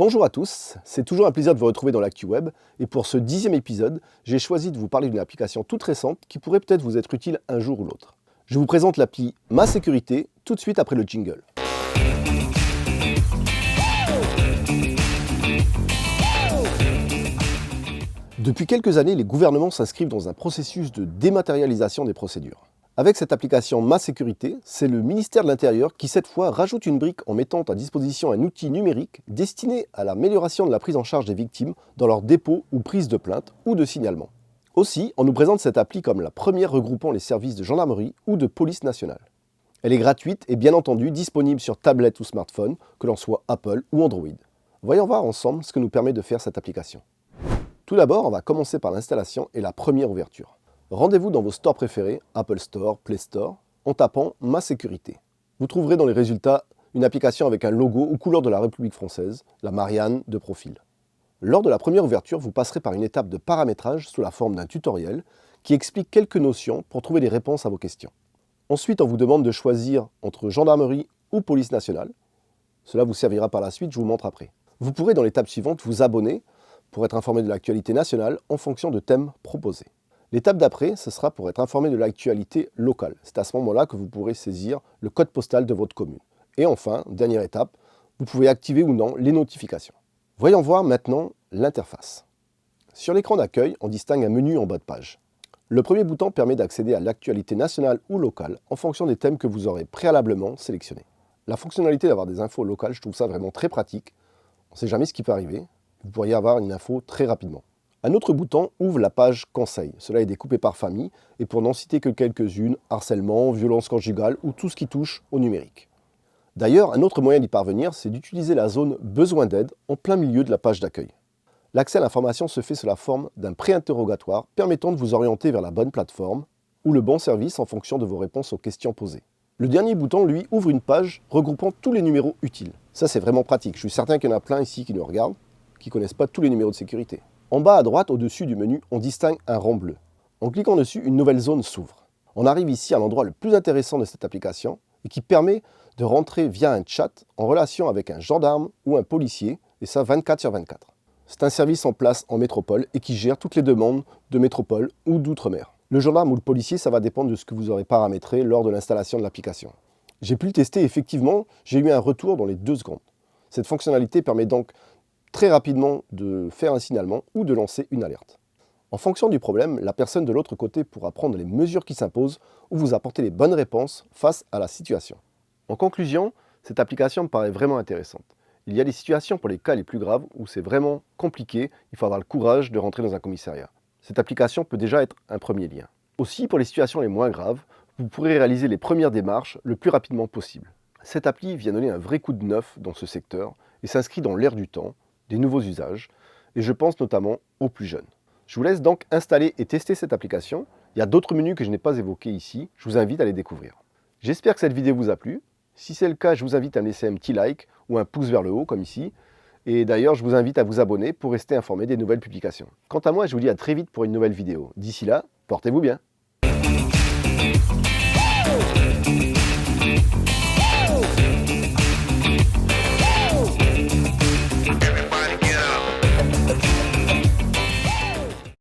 Bonjour à tous, c'est toujours un plaisir de vous retrouver dans l'actu web et pour ce 10e épisode, j'ai choisi de vous parler d'une application toute récente qui pourrait peut-être vous être utile un jour ou l'autre. Je vous présente l'appli Ma Sécurité tout de suite après le jingle. Depuis quelques années, les gouvernements s'inscrivent dans un processus de dématérialisation des procédures. Avec cette application Ma Sécurité, c'est le ministère de l'Intérieur qui cette fois rajoute une brique en mettant à disposition un outil numérique destiné à l'amélioration de la prise en charge des victimes dans leur dépôt ou prise de plainte ou de signalement. Aussi, on nous présente cette appli comme la première regroupant les services de gendarmerie ou de police nationale. Elle est gratuite et bien entendu disponible sur tablette ou smartphone, que l'on soit Apple ou Android. Voyons voir ensemble ce que nous permet de faire cette application. Tout d'abord, on va commencer par l'installation et la première ouverture. Rendez-vous dans vos stores préférés, Apple Store, Play Store, en tapant Ma Sécurité. Vous trouverez dans les résultats une application avec un logo aux couleurs de la République française, la Marianne de profil. Lors de la première ouverture, vous passerez par une étape de paramétrage sous la forme d'un tutoriel qui explique quelques notions pour trouver des réponses à vos questions. Ensuite, on vous demande de choisir entre gendarmerie ou police nationale. Cela vous servira par la suite, je vous montre après. Vous pourrez dans l'étape suivante vous abonner pour être informé de l'actualité nationale en fonction de thèmes proposés. L'étape d'après, ce sera pour être informé de l'actualité locale. C'est à ce moment-là que vous pourrez saisir le code postal de votre commune. Et enfin, dernière étape, vous pouvez activer ou non les notifications. Voyons voir maintenant l'interface. Sur l'écran d'accueil, on distingue un menu en bas de page. Le premier bouton permet d'accéder à l'actualité nationale ou locale en fonction des thèmes que vous aurez préalablement sélectionnés. La fonctionnalité d'avoir des infos locales, je trouve ça vraiment très pratique. On ne sait jamais ce qui peut arriver. Vous pourriez avoir une info très rapidement. Un autre bouton ouvre la page Conseils. Cela est découpé par famille et pour n'en citer que quelques-unes, harcèlement, violence conjugale ou tout ce qui touche au numérique. D'ailleurs, un autre moyen d'y parvenir, c'est d'utiliser la zone Besoin d'aide en plein milieu de la page d'accueil. L'accès à l'information se fait sous la forme d'un pré-interrogatoire permettant de vous orienter vers la bonne plateforme ou le bon service en fonction de vos réponses aux questions posées. Le dernier bouton, lui, ouvre une page regroupant tous les numéros utiles. Ça, c'est vraiment pratique. Je suis certain qu'il y en a plein ici qui nous regardent, qui ne connaissent pas tous les numéros de sécurité. En bas à droite, au-dessus du menu, on distingue un rond bleu. En cliquant dessus, une nouvelle zone s'ouvre. On arrive ici à l'endroit le plus intéressant de cette application et qui permet de rentrer via un chat en relation avec un gendarme ou un policier, et ça 24/24. C'est un service en place en métropole et qui gère toutes les demandes de métropole ou d'outre-mer. Le gendarme ou le policier, ça va dépendre de ce que vous aurez paramétré lors de l'installation de l'application. J'ai pu le tester, effectivement, j'ai eu un retour dans les 2 secondes. Cette fonctionnalité permet donc très rapidement de faire un signalement ou de lancer une alerte. En fonction du problème, la personne de l'autre côté pourra prendre les mesures qui s'imposent ou vous apporter les bonnes réponses face à la situation. En conclusion, cette application me paraît vraiment intéressante. Il y a des situations pour les cas les plus graves où c'est vraiment compliqué, il faut avoir le courage de rentrer dans un commissariat. Cette application peut déjà être un premier lien. Aussi, pour les situations les moins graves, vous pourrez réaliser les premières démarches le plus rapidement possible. Cette appli vient donner un vrai coup de neuf dans ce secteur et s'inscrit dans l'air du temps, des nouveaux usages, et je pense notamment aux plus jeunes. Je vous laisse donc installer et tester cette application. Il y a d'autres menus que je n'ai pas évoqués ici, je vous invite à les découvrir. J'espère que cette vidéo vous a plu. Si c'est le cas, je vous invite à me laisser un petit like ou un pouce vers le haut, comme ici. Et d'ailleurs, je vous invite à vous abonner pour rester informé des nouvelles publications. Quant à moi, je vous dis à très vite pour une nouvelle vidéo. D'ici là, portez-vous bien.